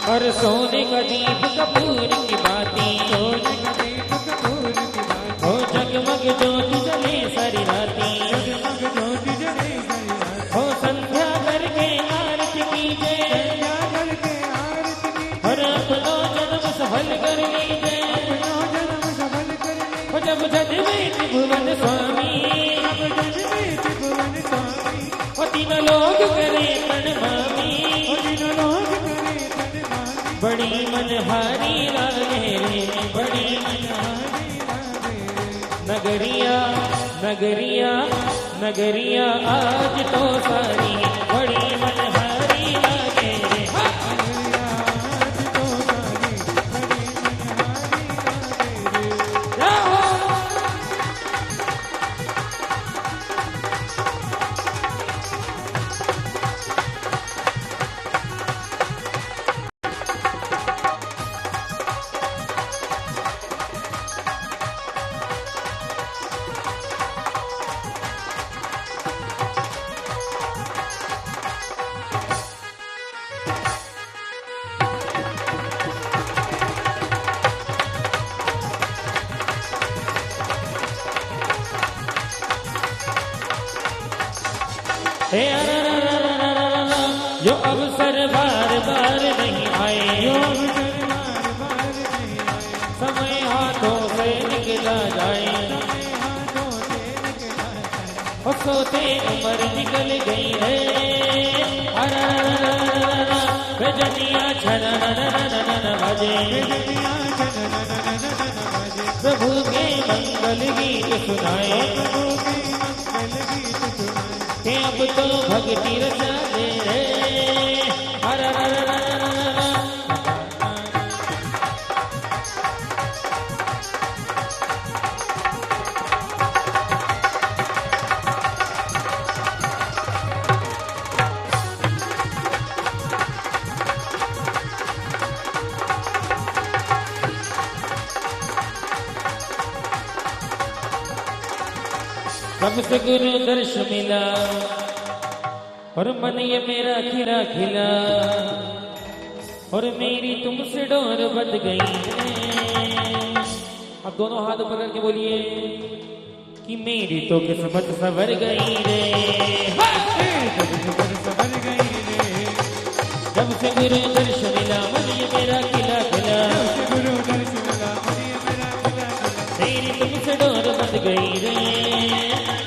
और सोने का दीप कपूर की बाती, सोने का दीप कपूर की बाती, हो जगमग ज्योति जले सारी राती, जगमग ज्योति जले सारी राती, हो संध्या करके आरती कीजिए, संध्या करके आरती कीजिए, और अपनो जन्म सफल कर लीजिए, अपनो जन्म सफल कर लीजिए। हो जब जन्मे त्रिभुवन स्वामी, जब जन्मे त्रिभुवन स्वामी, हो तीनों लोग करे प्रणमामी, और तीनों लोग करे प्रणमामी। बड़ी मनहारी लागे रे, बड़ी मनहारी लागे रे, नगरिया नगरिया नगरिया आज तो सारी बड़ी मनहारी लागे रे। नगरिया आज तो सारी बड़ी मनहारी लागे रे। जाओ। हे जो अवसर बार बार नहीं आए, जो अवसर बार बार नहीं आए, समय हाथों से निकला जाए, समय हाथों से निकला जाए। और सोते उम्र निकल गई है, बेजनिया छन बजे, बिजलियाँ झनझन बजे, प्रभु के मंगल गीत सुनाए, प्रभु के मंगल गीत सुनाए। कि अब तो भक्ति रचा दे रे। कब से गुरु दर्श मिला और मन ये मेरा खिला खिला, और मेरी तुमसे डोर बंध गई है। अब दोनों हाथ पकड़ के बोलिए कि मेरी तो किस्मत सवर गई रे। सबर गई रे, जब से गुरु दर्श मिला मन ये मेरा खिला खिला, गुरु दर्श मिला मन ये मेरा खिला खिला। मेरी तुमसे डोर बंध गई रे,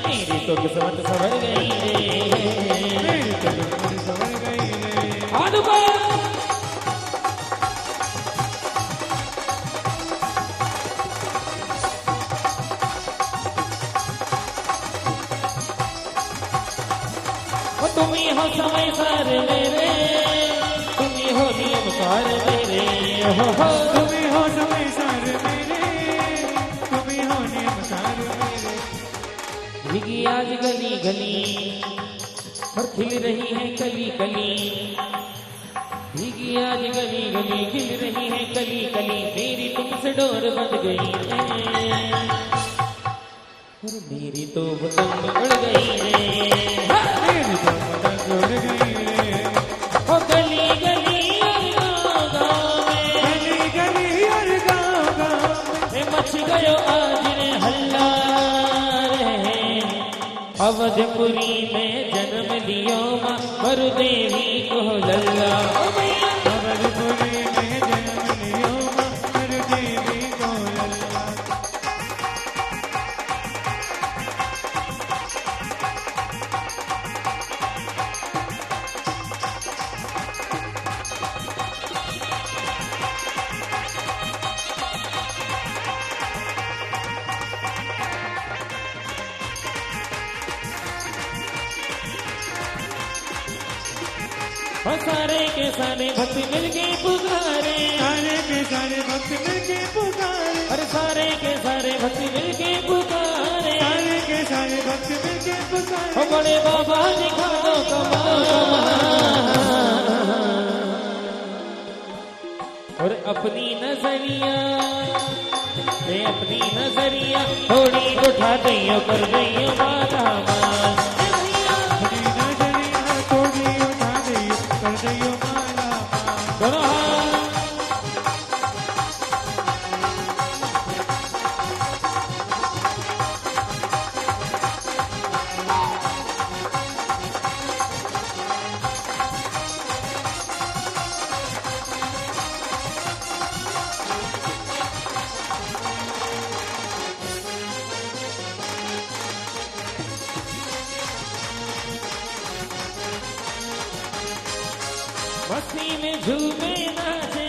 मेरी तो किस्मत सवर गई रे। मेरी तो किस्मत सवर गई रे। हाथ ऊपर। तुम ही हो समय सारे मेरे, तुम ही हो नियम सारे मेरे, हो तुम ही हो समय सारे मेरे, तुम ही हो नियम सारे मेरे। भीगी आज गली गली और खिल रही है कली कली, भीगी आज गली गली खिल रही है कली कली, मेरी तुमसे डोर बंध गई है, और मेरी तो पतंग उड़ गई रे। मेरी तो पतंग उड़ गई रे। ओ गली गली और गाँव में, गली गली और गाँव में, मच गयो आज रे हल्ला रे। अवधपुरी में जन्म लियो माँ वरुदेवी को लल्ला, अवधपुरी में जन्म लियो माँ वरुदेवी को लल्ला। और सारे के सारे भक्त मिलके पुकारे, सारे के सारे भक्त मिलके पुकारे, और सारे के सारे भक्त मिलके पुकारे, सारे के सारे भक्त मिलके पुकारे। ओ बड़े बाबा दिखा दो कमाल, और अपनी नजरिया अपनी नजरिया थोड़ी उठा दियो कर दियो माला माल, अपनी नजरिया थोड़ी उठा दियो कर दियो माला माल। दोनों हाथ झूमे नाचे,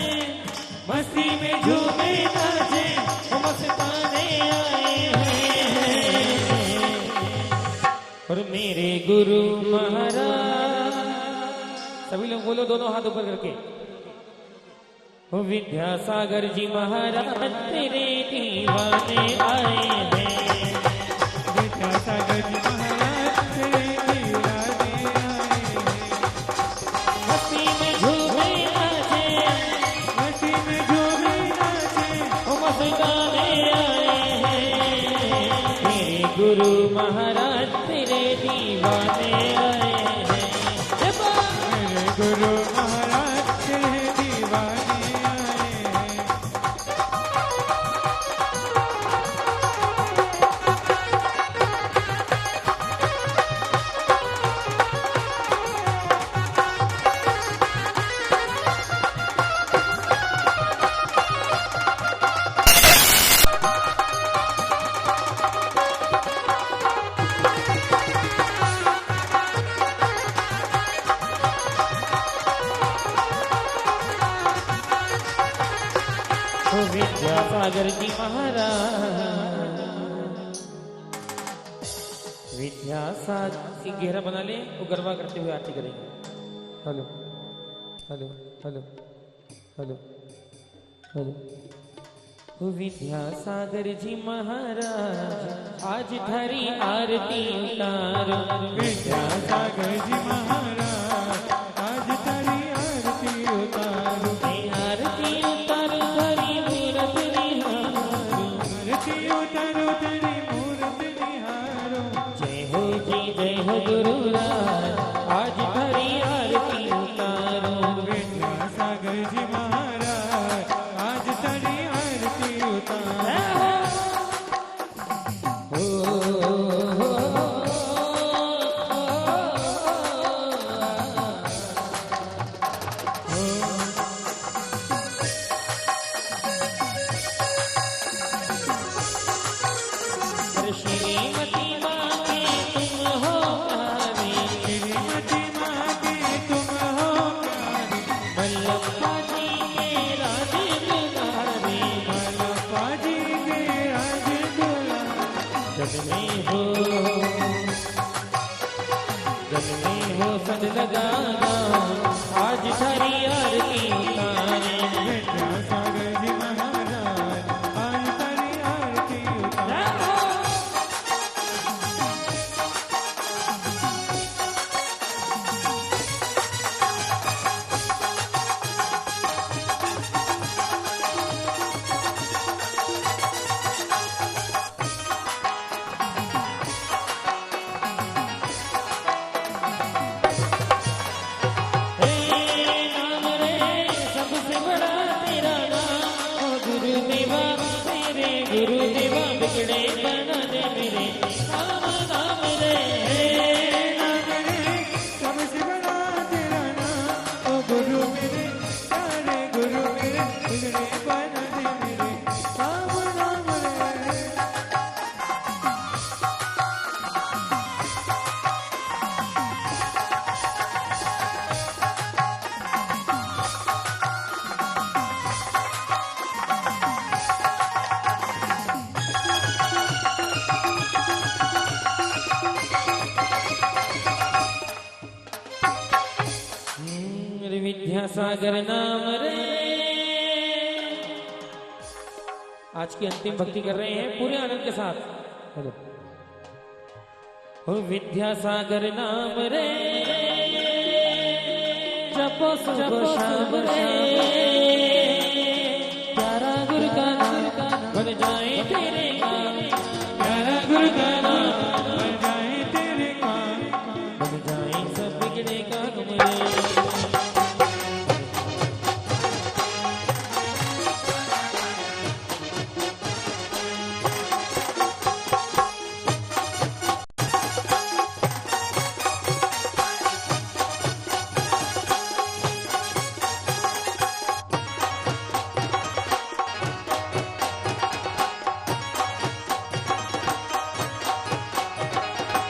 मस्ती में झूमे नाचे, मस्ताने आए हैं। और मेरे गुरु महाराज, सभी लोग बोलो दोनों हाथ ऊपर करके, ओ विद्यासागर जी महाराज तेरे दीवाने आए हैं। विद्यासागर जी महाराज तेरे दीवाने आए हैं। मस्ती में झूमे नाचे, मस्ती में झूमे नाचे, ओ मस्ताने आए हैं। मेरे गुरु महाराज तेरे दीवाने आए हैं। मेरे गुरु महाराज तेरे दीवाने आए हैं। ओ विद्यासागर जी महाराज, विद्यासागर गहरा बना ले, वो गरबा करते हुए आरती करेंगे। Hello hello hello hello hello. ओ विद्यासागर जी महाराज आज थारी आरती उतारो। विद्यासागर जी महाराज आज तारी आरती उतारो। आरती उतारो थारी मूरत निहारो। आरती उतारो तेरी मूरत निहारो। जय हो जी जय हो गुरुराज आज थारी आरती उतारो। विद्यासागर जी महाराज आज तारी आरती उतारो। श्रीमती माँ के तुम हो प्यारी, श्रीमती माँ के तुम हो प्यारी। मल्लप्पा जी के राज दुलारी। मल्लप्पा जी के राज दुलारी। जग में हो सद लगाना आज थारी आरती उतारे। विद्यासागर जी महाराज आज तारी आरती उतारो। नाम रे सबसे बड़ा तेरा नाम। ओ गुरुदेवा तेरे गुरुदेवा बिगड़े बना दे मेरे नाम नाम रे। नाम रे सबसे बड़ा तेरा नाम। ओ गुरु मेरे प्यारे गुरु मेरे बिगड़े बना दे मेरे नाम नाम रे। रे विद्यासागर नाम रे। आज की अंतिम भक्ति कर रहे हैं पूरे आनंद के साथ। हेलो ओ विद्यासागर नाम रे, जपो सुबह शाम रे। प्यारा गुरु का नाम बन जाए तेरे काम। प्यारा गुरु का नाम बन जाए तेरे काम। बन जाए सब बिगड़े काम रे।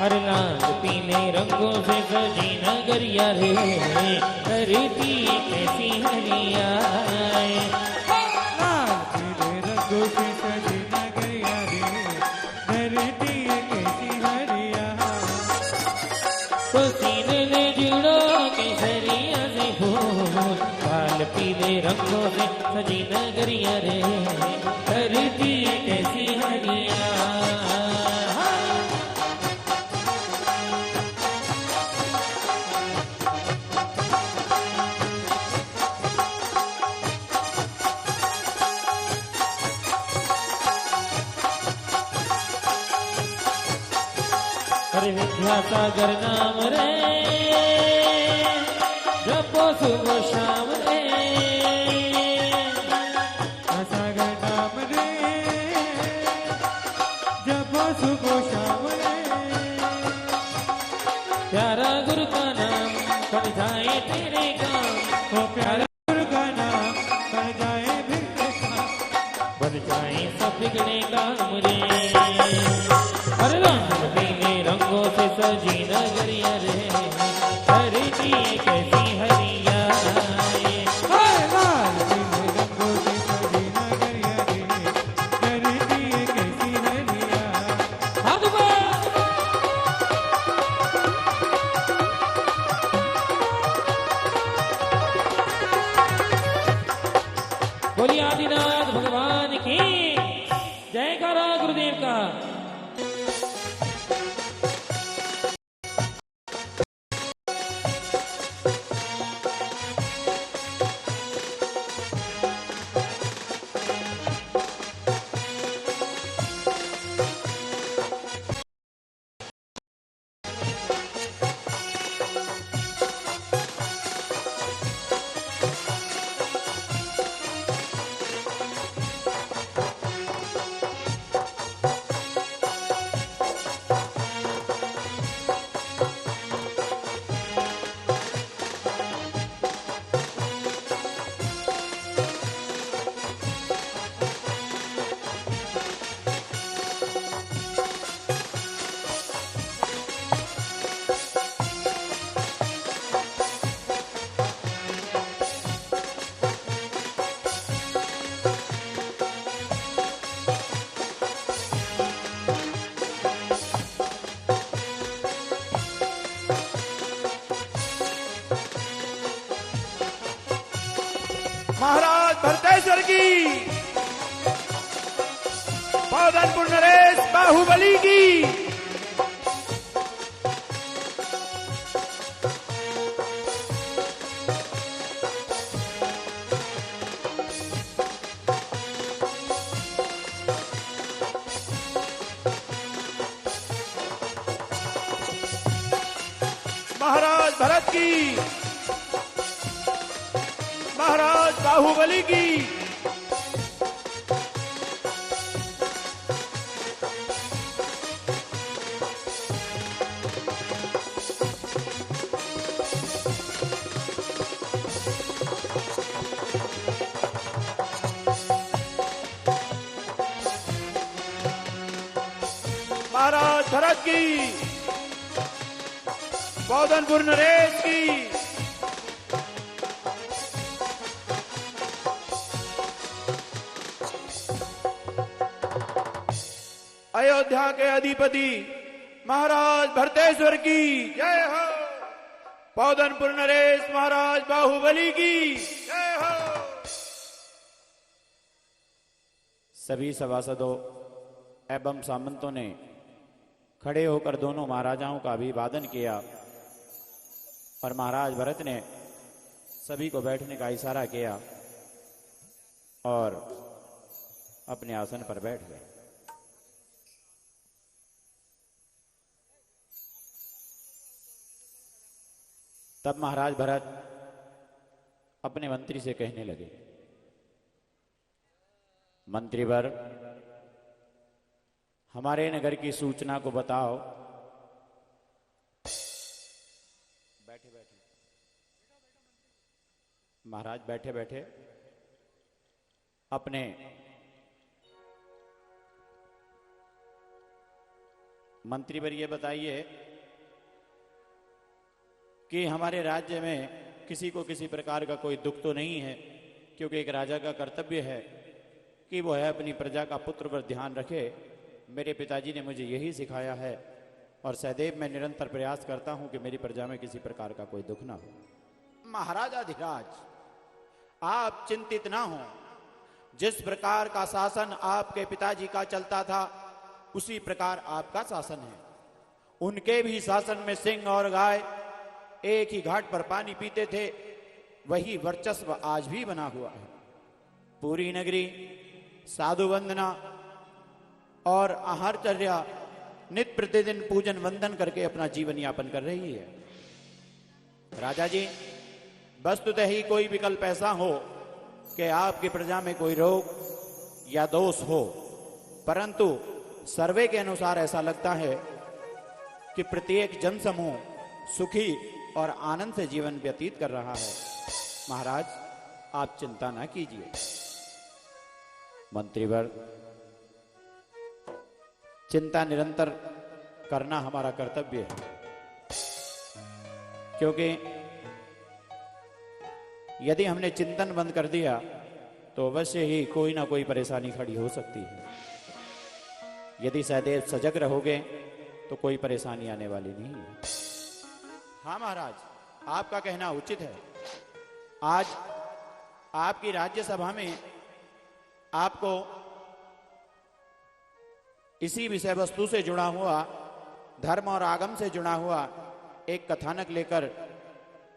हर लाल पीले रंगों से सजी नगरिया रे, धरती कैसी हरिया लाल पीले रंगों से सजी नगरिया रे, धरती कैसी हरिया। तो सीने ले जुड़ो केसरिया से फूल, लाल पीले रंगों से सजी नगरिया रे, धरती कैसी हरिया। हरे विद्यासागर नाम रे, जपो सुबह शाम रे, सागर नाम रे, जपो सुबह शाम रे। प्यारा गुरु का नाम बन जाए तेरे काम, ओ प्यारा गुरु का नाम बन जाए बिगड़े काम, बन जाए सब बिगड़े काम रे। हर लाल पीले रंगों से सजी नगरिया रे, धरती कैसी हरिया हाय लाल पीले रंगों से सजी नगरिया रे, धरती कैसी हरिया। हाथ ऊपर। बोलिए आदिनाथ भगवान की जयकारा गुरुदेव का। महाराज भरतेश्वर की, पौधनपुर नरेश बाहुबली की। महाराज भरत की, महाराज बाहुबली की। महाराज भरत की, पौधनपुर नरेश की। अयोध्या के अधिपति महाराज भरतेश्वर की जय हो। पौधनपुर नरेश महाराज बाहुबली की जय हो। सभी सभासदों एवं सामंतों ने खड़े होकर दोनों महाराजाओं का अभिवादन किया और महाराज भरत ने सभी को बैठने का इशारा किया और अपने आसन पर बैठ गए। तब महाराज भरत अपने मंत्री से कहने लगे, मंत्रीवर, हमारे नगर की सूचना को बताओ। बैठे बैठे महाराज बैठे बैठे अपने मंत्री पर ये बताइए कि हमारे राज्य में किसी को किसी प्रकार का कोई दुख तो नहीं है, क्योंकि एक राजा का कर्तव्य है कि वह अपनी प्रजा का पुत्र पर ध्यान रखे। मेरे पिताजी ने मुझे यही सिखाया है और सदैव मैं निरंतर प्रयास करता हूं कि मेरी प्रजा में किसी प्रकार का कोई दुख ना हो। महाराजाधिराज, आप चिंतित ना हो। जिस प्रकार का शासन आपके पिताजी का चलता था उसी प्रकार आपका शासन है। उनके भी शासन में सिंह और गाय एक ही घाट पर पानी पीते थे, वही वर्चस्व आज भी बना हुआ है। पूरी नगरी साधु वंदना और आहारचर्या नित्य प्रतिदिन पूजन वंदन करके अपना जीवन यापन कर रही है। राजा जी, वस्तुतः ही कोई विकल्प ऐसा हो कि आपकी प्रजा में कोई रोग या दोष हो, परंतु सर्वे के अनुसार ऐसा लगता है कि प्रत्येक जनसमूह सुखी और आनंद से जीवन व्यतीत कर रहा है। महाराज, आप चिंता ना कीजिए। मंत्रीवर, चिंता निरंतर करना हमारा कर्तव्य है, क्योंकि यदि हमने चिंतन बंद कर दिया तो अवश्य ही कोई ना कोई परेशानी खड़ी हो सकती है। यदि सदैव सजग रहोगे तो कोई परेशानी आने वाली नहीं है। हाँ महाराज, आपका कहना उचित है। आज आपकी राज्यसभा में आपको इसी विषय वस्तु से जुड़ा हुआ, धर्म और आगम से जुड़ा हुआ एक कथानक लेकर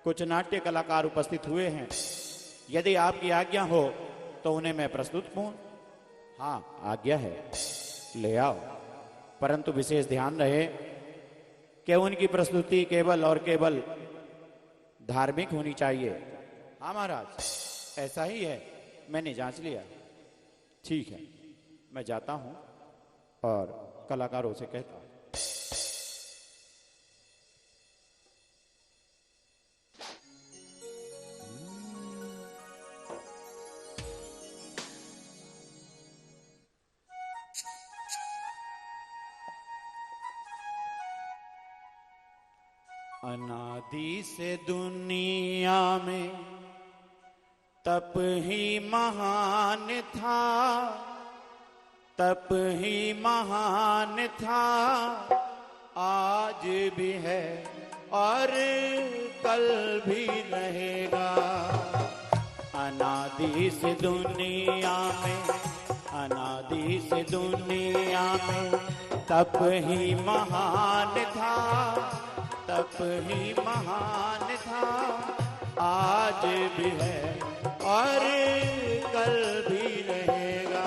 कुछ नाट्य कलाकार उपस्थित हुए हैं। यदि आपकी आज्ञा हो तो उन्हें मैं प्रस्तुत करूं। हाँ, आज्ञा है, ले आओ, परंतु विशेष ध्यान रहे कि उनकी प्रस्तुति केवल और केवल धार्मिक होनी चाहिए। हाँ महाराज, ऐसा ही है, मैंने जांच लिया। ठीक है, मैं जाता हूं और कलाकारों से कहता हूं। अनादि से दुनिया में तप ही महान था, तप ही महान था, आज भी है और कल भी रहेगा। अनादि से दुनिया में, अनादि से दुनिया में तप ही महान था, तप ही महान था, आज भी है और कल भी रहेगा।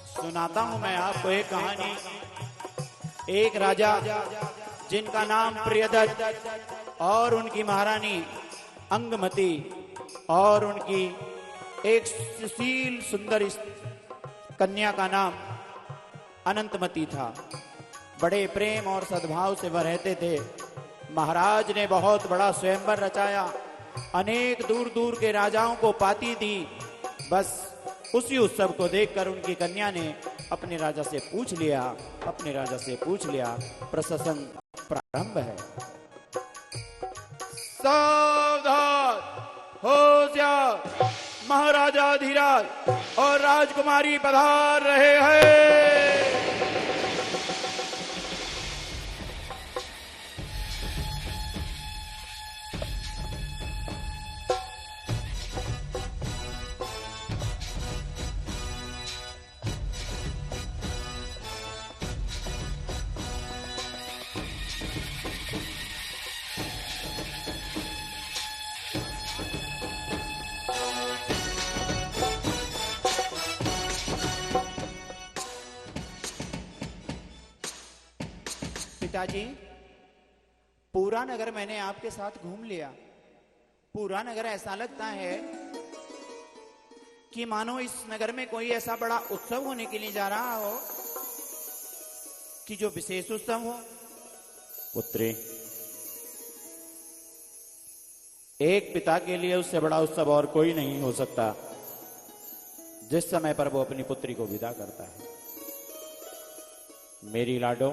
सुनाता हूं मैं आपको एक कहानी। एक राजा जिनका नाम प्रियदत्त और उनकी महारानी अंगमती और उनकी एक सुशील सुंदर कन्या का नाम अनंतमती था। बड़े प्रेम और सद्भाव से वह रहते थे। महाराज ने बहुत बड़ा स्वयंवर रचाया, अनेक दूर दूर के राजाओं को पाती दी। बस उसी उत्सव को देखकर उनकी कन्या ने अपने राजा से पूछ लिया, अपने राजा से पूछ लिया, प्रशासन प्रारंभ है। सावधान, होशियार, महाराजा धीराज और राजकुमारी पधार रहे हैं। पिताजी, पूरा नगर मैंने आपके साथ घूम लिया। पूरा नगर ऐसा लगता है कि मानो इस नगर में कोई ऐसा बड़ा उत्सव होने के लिए जा रहा हो, कि जो विशेष उत्सव हो। पुत्री, एक पिता के लिए उससे बड़ा उत्सव और कोई नहीं हो सकता जिस समय पर वो अपनी पुत्री को विदा करता है। मेरी लाडो,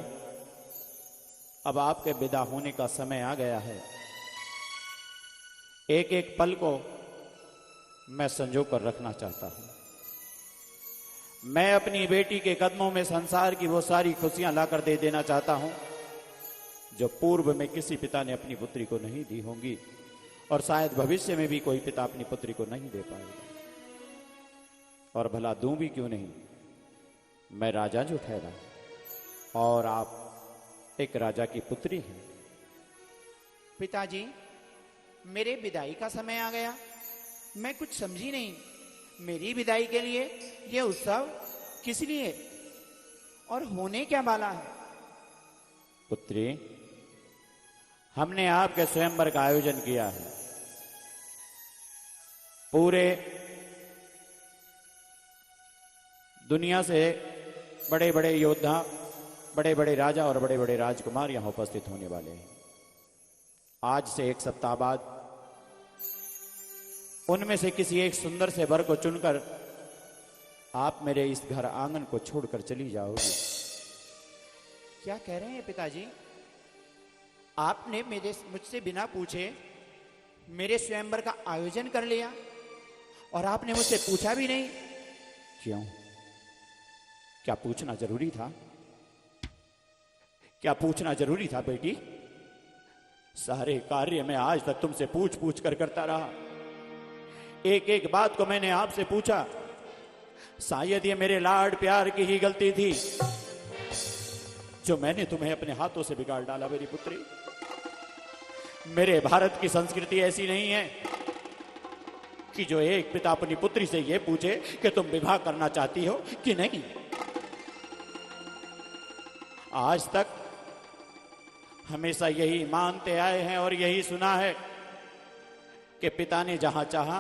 अब आपके विदा होने का समय आ गया है। एक एक पल को मैं संजो कर रखना चाहता हूं। मैं अपनी बेटी के कदमों में संसार की वो सारी खुशियां लाकर दे देना चाहता हूं जो पूर्व में किसी पिता ने अपनी पुत्री को नहीं दी होंगी, और शायद भविष्य में भी कोई पिता अपनी पुत्री को नहीं दे पाएगा। और भला दूं भी क्यों नहीं, मैं राजा जो ठहरा और आप एक राजा की पुत्री हैं। पिताजी, मेरे विदाई का समय आ गया। मैं कुछ समझी नहीं। मेरी विदाई के लिए यह उत्सव किस लिए और होने क्या वाला है? पुत्री, हमने आपके स्वयंवर का आयोजन किया है। पूरे दुनिया से बड़े बड़े योद्धा, बड़े बड़े राजा और बड़े बड़े राजकुमार यहां उपस्थित होने वाले हैं। आज से एक सप्ताह बाद उनमें से किसी एक सुंदर से वर को चुनकर आप मेरे इस घर आंगन को छोड़कर चली जाओगी। क्या कह रहे हैं पिताजी? आपने मुझसे बिना पूछे मेरे स्वयंवर का आयोजन कर लिया और आपने मुझसे पूछा भी नहीं? क्यों? क्या पूछना जरूरी था? क्या पूछना जरूरी था बेटी? सारे कार्य मैं आज तक तुमसे पूछ पूछ कर करता रहा। एक एक बात को मैंने आपसे पूछा। शायद ये मेरे लाड प्यार की ही गलती थी जो मैंने तुम्हें अपने हाथों से बिगाड़ डाला। मेरी पुत्री, मेरे भारत की संस्कृति ऐसी नहीं है कि जो एक पिता अपनी पुत्री से यह पूछे कि तुम विवाह करना चाहती हो कि नहीं। आज तक हमेशा यही मानते आए हैं और यही सुना है कि पिता ने जहां चाहा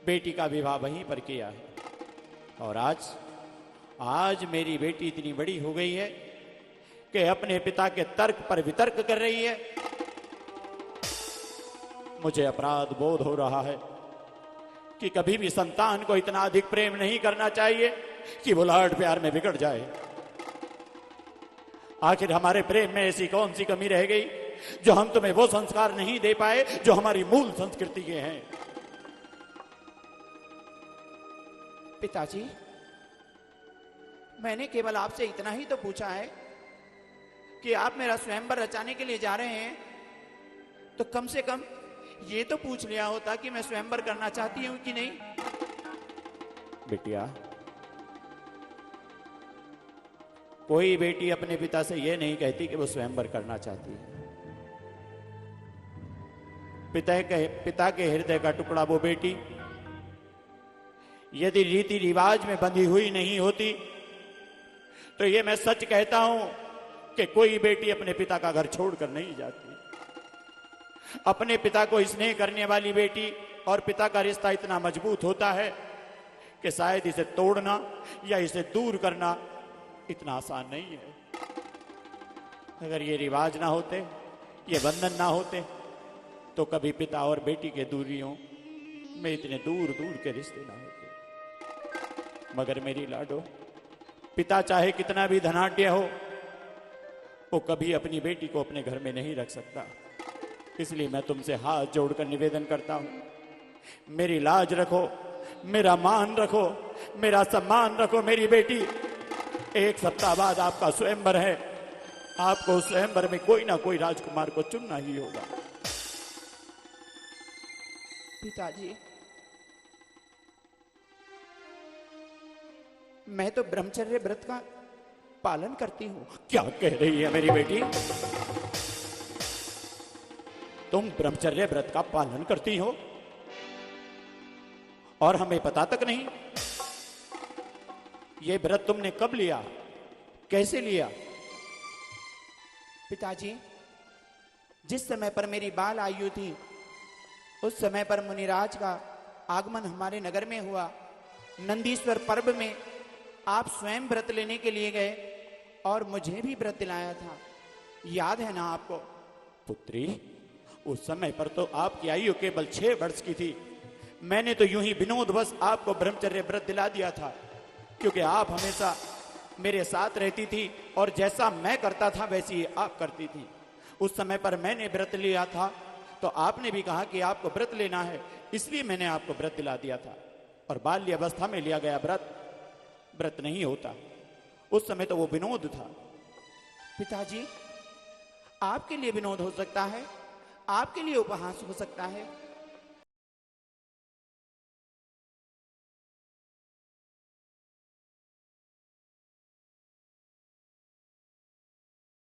बेटी का विवाह वहीं पर किया है। और आज मेरी बेटी इतनी बड़ी हो गई है कि अपने पिता के तर्क पर वितर्क कर रही है। मुझे अपराध बोध हो रहा है कि कभी भी संतान को इतना अधिक प्रेम नहीं करना चाहिए कि वो लाड प्यार में बिगड़ जाए। आखिर हमारे प्रेम में ऐसी कौन सी कमी रह गई जो हम तुम्हें वो संस्कार नहीं दे पाए जो हमारी मूल संस्कृति के हैं। पिताजी, मैंने केवल आपसे इतना ही तो पूछा है कि आप मेरा स्वयंवर रचाने के लिए जा रहे हैं, तो कम से कम ये तो पूछ लिया होता कि मैं स्वयंवर करना चाहती हूं कि नहीं। बिटिया, कोई बेटी अपने पिता से यह नहीं कहती कि वो स्वयंवर करना चाहती है। पिता के हृदय का टुकड़ा वो बेटी यदि रीति रिवाज में बंधी हुई नहीं होती तो ये मैं सच कहता हूं कि कोई बेटी अपने पिता का घर छोड़कर नहीं जाती। अपने पिता को स्नेह करने वाली बेटी और पिता का रिश्ता इतना मजबूत होता है कि शायद इसे तोड़ना या इसे दूर करना इतना आसान नहीं है। अगर ये रिवाज ना होते, ये बंधन ना होते, तो कभी पिता और बेटी के दूरियों में इतने दूर दूर के रिश्ते ना होते। मगर मेरी लाडो, पिता चाहे कितना भी धनाढ्य हो, वो कभी अपनी बेटी को अपने घर में नहीं रख सकता। इसलिए मैं तुमसे हाथ जोड़कर निवेदन करता हूं, मेरी लाज रखो, मेरा मान रखो, मेरा सम्मान रखो। मेरी बेटी, एक सप्ताह बाद आपका स्वयंवर है। आपको उस स्वयंवर में कोई ना कोई राजकुमार को चुनना ही होगा। पिताजी, मैं तो ब्रह्मचर्य व्रत का पालन करती हूं। क्या कह रही है मेरी बेटी? तुम ब्रह्मचर्य व्रत का पालन करती हो और हमें पता तक नहीं? यह व्रत तुमने कब लिया, कैसे लिया? पिताजी, जिस समय पर मेरी बाल आयु थी उस समय पर मुनिराज का आगमन हमारे नगर में हुआ। नंदीश्वर पर्व में आप स्वयं व्रत लेने के लिए गए और मुझे भी व्रत दिलाया था। याद है ना आपको? पुत्री, उस समय पर तो आपकी आयु केवल 6 वर्ष की थी। मैंने तो यूं ही विनोदवश आपको ब्रह्मचर्य व्रत दिला दिया था, क्योंकि आप हमेशा मेरे साथ रहती थी और जैसा मैं करता था वैसी ही आप करती थी। उस समय पर मैंने व्रत लिया था तो आपने भी कहा कि आपको व्रत लेना है, इसलिए मैंने आपको व्रत दिला दिया था। और बाल्य अवस्था में लिया गया व्रत नहीं होता। उस समय तो वो विनोद था। पिताजी, आपके लिए विनोद हो सकता है, आपके लिए उपहास हो सकता है,